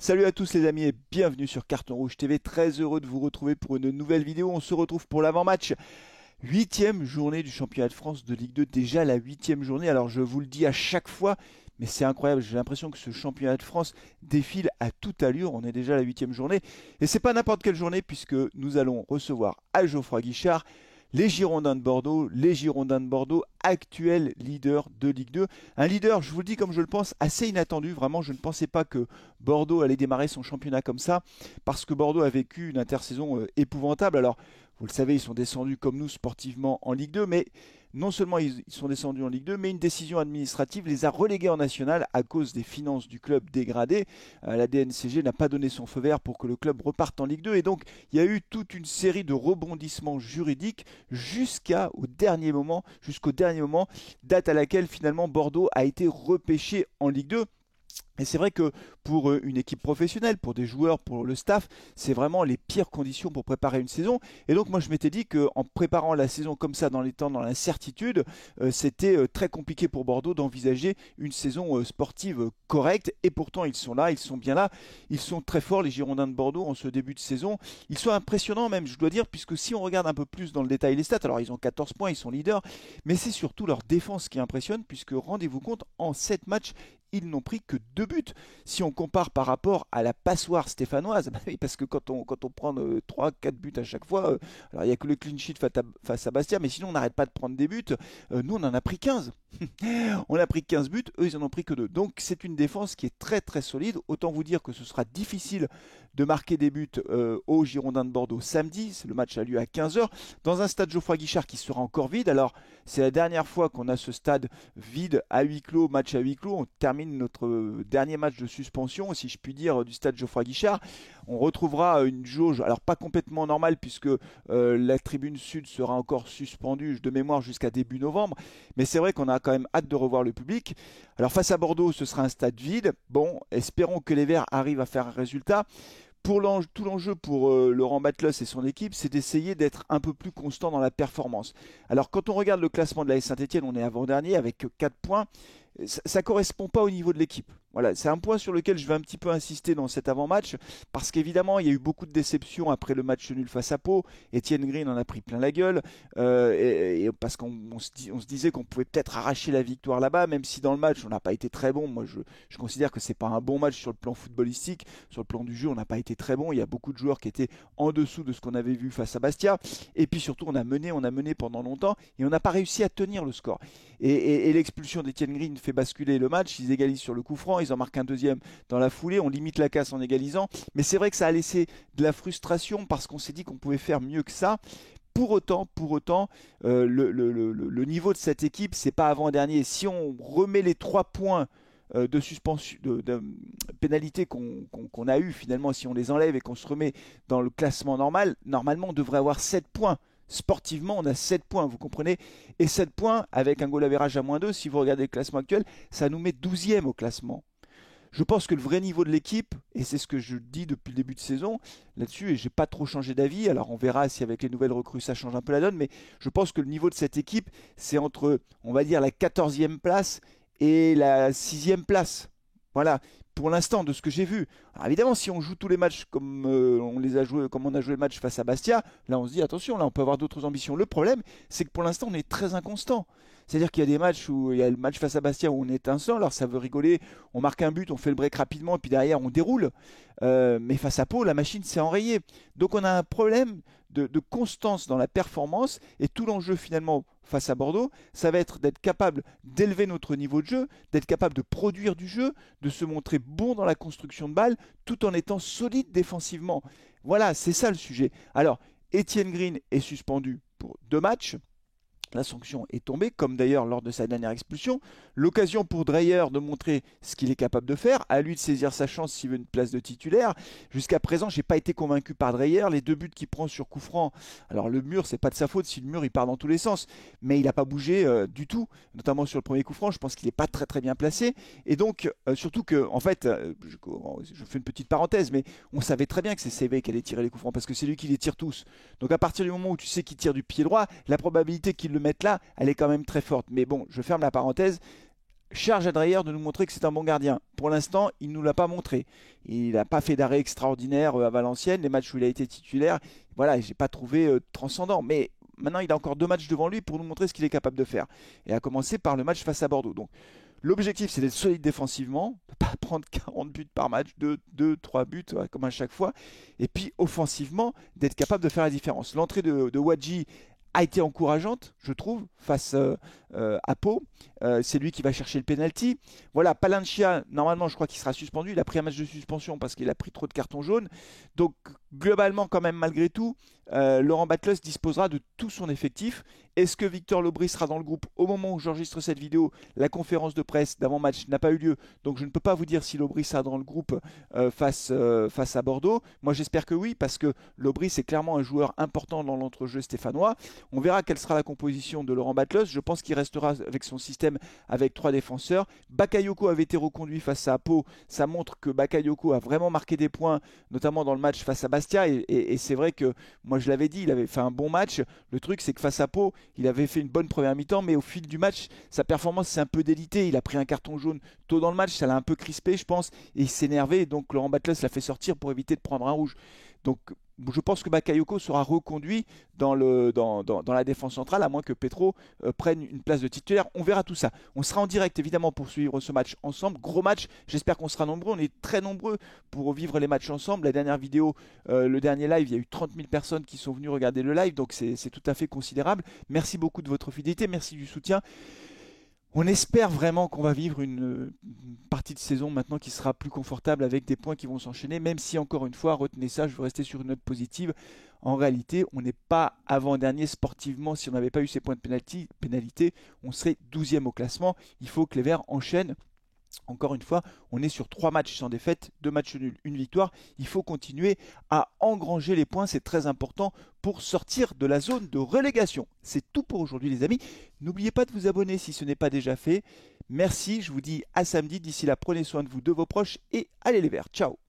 Salut à tous les amis et bienvenue sur Carton Rouge TV. Très heureux de vous retrouver pour une nouvelle vidéo. On se retrouve pour l'avant-match. Huitième journée du championnat de France de Ligue 2. Déjà la huitième journée. Alors je vous le dis à chaque fois, mais c'est incroyable. J'ai l'impression que ce championnat de France défile à toute allure. On est déjà à la huitième journée. Et c'est pas n'importe quelle journée puisque nous allons recevoir à Geoffroy Guichard les Girondins de Bordeaux, actuels leaders de Ligue 2. Un leader, je vous le dis comme je le pense, assez inattendu. Vraiment, je ne pensais pas que Bordeaux allait démarrer son championnat comme ça, parce que Bordeaux a vécu une intersaison épouvantable. Alors, vous le savez, ils sont descendus comme nous sportivement en Ligue 2, mais non seulement ils sont descendus en Ligue 2, mais une décision administrative les a relégués en National à cause des finances du club dégradées. La DNCG n'a pas donné son feu vert pour que le club reparte en Ligue 2, et donc il y a eu toute une série de rebondissements juridiques jusqu'au dernier moment, date à laquelle finalement Bordeaux a été repêché en Ligue 2. Et c'est vrai que pour une équipe professionnelle, pour des joueurs, pour le staff, c'est vraiment les pires conditions pour préparer une saison. Et donc moi je m'étais dit qu'en préparant la saison comme ça dans les temps, dans l'incertitude, c'était très compliqué pour Bordeaux d'envisager une saison sportive correcte. Et pourtant ils sont là, ils sont bien là, ils sont très forts les Girondins de Bordeaux en ce début de saison. Ils sont impressionnants même, je dois dire, puisque si on regarde un peu plus dans le détail les stats, alors ils ont 14 points, ils sont leaders, mais c'est surtout leur défense qui impressionne, puisque rendez-vous compte, en 7 matchs, ils n'ont pris que 2 buts. Si on compare par rapport à la passoire stéphanoise, bah oui, parce que quand on prend 3-4 buts à chaque fois, alors il n'y a que le clean sheet face à Bastia, mais sinon on n'arrête pas de prendre des buts. Nous on en a pris 15. On a pris 15 buts, eux ils en ont pris que 2. Donc c'est une défense qui est très très solide. Autant vous dire que ce sera difficile de marquer des buts aux Girondins de Bordeaux samedi. Le match a lieu à 15h dans un stade Geoffroy Guichard qui sera encore vide. Alors c'est la dernière fois qu'on a ce stade vide à huis clos, match à huis clos. On termine notre dernier match de suspension, si je puis dire, du stade Geoffroy Guichard. On retrouvera une jauge, alors pas complètement normale puisque la tribune sud sera encore suspendue de mémoire jusqu'à début novembre. Mais c'est vrai qu'on a quand même hâte de revoir le public. Alors face à Bordeaux, ce sera un stade vide. Bon, espérons que les Verts arrivent à faire un résultat. Tout l'enjeu pour Laurent Batlos et son équipe, c'est d'essayer d'être un peu plus constant dans la performance. Alors quand on regarde le classement de l'AS Saint-Etienne, on est avant-dernier avec 4 points. Ça ne correspond pas au niveau de l'équipe. Voilà, c'est un point sur lequel je vais un petit peu insister dans cet avant-match, parce qu'évidemment, il y a eu beaucoup de déceptions après le match nul face à Pau. Étienne Green en a pris plein la gueule, parce qu'on se disait qu'on pouvait peut-être arracher la victoire là-bas, même si dans le match, on n'a pas été très bon. Moi, je considère que c'est pas un bon match sur le plan footballistique. Sur le plan du jeu, on n'a pas été très bon. Il y a beaucoup de joueurs qui étaient en dessous de ce qu'on avait vu face à Bastia. Et puis surtout, on a mené pendant longtemps, et on n'a pas réussi à tenir le score. Et l'expulsion d'Étienne Green fait basculer le match. Ils égalisent sur le coup franc, ils en marquent un deuxième dans la foulée, on limite la casse en égalisant, mais c'est vrai que ça a laissé de la frustration parce qu'on s'est dit qu'on pouvait faire mieux que ça. Pour autant, le niveau de cette équipe, c'est pas avant-dernier. Si on remet les 3 points de suspension, de pénalité qu'on a eu finalement, si on les enlève et qu'on se remet dans le classement normal, normalement on devrait avoir 7 points. Sportivement, on a 7 points, vous comprenez? Et 7 points avec un goal average à -2, si vous regardez le classement actuel, ça nous met 12e au classement. Je pense que le vrai niveau de l'équipe, et c'est ce que je dis depuis le début de saison là-dessus, et j'ai pas trop changé d'avis, alors on verra si avec les nouvelles recrues ça change un peu la donne, mais je pense que le niveau de cette équipe, c'est entre, on va dire, la 14e place et la 6e place. Voilà, pour l'instant, de ce que j'ai vu. Alors évidemment, si on joue tous les matchs comme on les a joués, comme on a joué le match face à Bastia, là on se dit attention, là on peut avoir d'autres ambitions. Le problème, c'est que pour l'instant, on est très inconstant. C'est-à-dire qu'il y a des matchs où il y a le match face à Bastia où on est étincelant, alors ça veut rigoler, on marque un but, on fait le break rapidement, et puis derrière on déroule. Mais face à Pau, la machine s'est enrayée. Donc on a un problème de constance dans la performance, et tout l'enjeu finalement face à Bordeaux, ça va être d'être capable d'élever notre niveau de jeu, d'être capable de produire du jeu, de se montrer bon dans la construction de balles, tout en étant solide défensivement. Voilà, c'est ça le sujet. Alors, Étienne Green est suspendu pour 2 matchs. La sanction est tombée, comme d'ailleurs lors de sa dernière expulsion. L'occasion pour Dreyer de montrer ce qu'il est capable de faire, à lui de saisir sa chance s'il veut une place de titulaire. Jusqu'à présent, je n'ai pas été convaincu par Dreyer. Les 2 buts qu'il prend sur coup franc, alors le mur, c'est pas de sa faute si le mur il part dans tous les sens, mais il n'a pas bougé du tout, notamment sur le premier coup franc. Je pense qu'il n'est pas très très bien placé. Et donc, surtout que, en fait, je fais une petite parenthèse, mais on savait très bien que c'est CV qui allait tirer les coups francs parce que c'est lui qui les tire tous. Donc à partir du moment où tu sais qu'il tire du pied droit, la probabilité qu'il le mettre là, elle est quand même très forte. Mais bon, je ferme la parenthèse. charge à Dreyer de nous montrer que c'est un bon gardien. Pour l'instant, il ne nous l'a pas montré. Il n'a pas fait d'arrêt extraordinaire à Valenciennes. Les matchs où il a été titulaire, voilà, j'ai pas trouvé transcendant. Mais maintenant, il a encore 2 matchs devant lui pour nous montrer ce qu'il est capable de faire. Et à commencer par le match face à Bordeaux. Donc, l'objectif, c'est d'être solide défensivement, de ne pas prendre 40 buts par match, 2, 3 buts, ouais, comme à chaque fois. Et puis, offensivement, d'être capable de faire la différence. L'entrée de Wadji a été encourageante, je trouve, face à Pau. C'est lui qui va chercher le penalty. Voilà, Palancia, normalement, je crois qu'il sera suspendu. Il a pris un match de suspension parce qu'il a pris trop de cartons jaunes. Donc, globalement, quand même, malgré tout, Laurent Batlos disposera de tout son effectif. Est-ce que Victor Lobry sera dans le groupe au moment où j'enregistre cette vidéo? La conférence de presse d'avant-match n'a pas eu lieu, donc je ne peux pas vous dire si Lobry sera dans le groupe face à Bordeaux. Moi, j'espère que oui, parce que Lobry, c'est clairement un joueur important dans l'entrejeu stéphanois. On verra quelle sera la composition de Laurent Batlos. Je pense qu'il restera avec son système avec 3 défenseurs. Bakayoko avait été reconduit face à Pau. Ça montre que Bakayoko a vraiment marqué des points, notamment dans le match face à Bastia. Et c'est vrai que, moi je l'avais dit, il avait fait un bon match. Le truc, c'est que face à Pau, il avait fait une bonne première mi-temps, mais au fil du match, sa performance s'est un peu délitée. Il a pris un carton jaune tôt dans le match, ça l'a un peu crispé, je pense, et il s'est énervé. Donc Laurent Batlos l'a fait sortir pour éviter de prendre un rouge. Donc je pense que Bakayoko sera reconduit dans la défense centrale, à moins que Petro prenne une place de titulaire. On verra tout ça. On sera en direct évidemment pour suivre ce match ensemble. Gros match, j'espère qu'on sera nombreux. On est très nombreux pour vivre les matchs ensemble. La dernière vidéo, le dernier live, il y a eu 30 000 personnes qui sont venues regarder le live, donc c'est tout à fait considérable. Merci beaucoup de votre fidélité, merci du soutien. On espère vraiment qu'on va vivre une partie de saison maintenant qui sera plus confortable avec des points qui vont s'enchaîner, même si encore une fois, retenez ça, je veux rester sur une note positive. En réalité, on n'est pas avant-dernier sportivement. Si on n'avait pas eu ces points de pénalité, on serait 12e au classement. Il faut que les Verts enchaînent. Encore une fois, on est sur 3 matchs sans défaite, 2 matchs nuls, une victoire. Il faut continuer à engranger les points, c'est très important pour sortir de la zone de relégation. C'est tout pour aujourd'hui les amis. N'oubliez pas de vous abonner si ce n'est pas déjà fait. Merci, je vous dis à samedi. D'ici là, prenez soin de vous, de vos proches et allez les Verts. Ciao.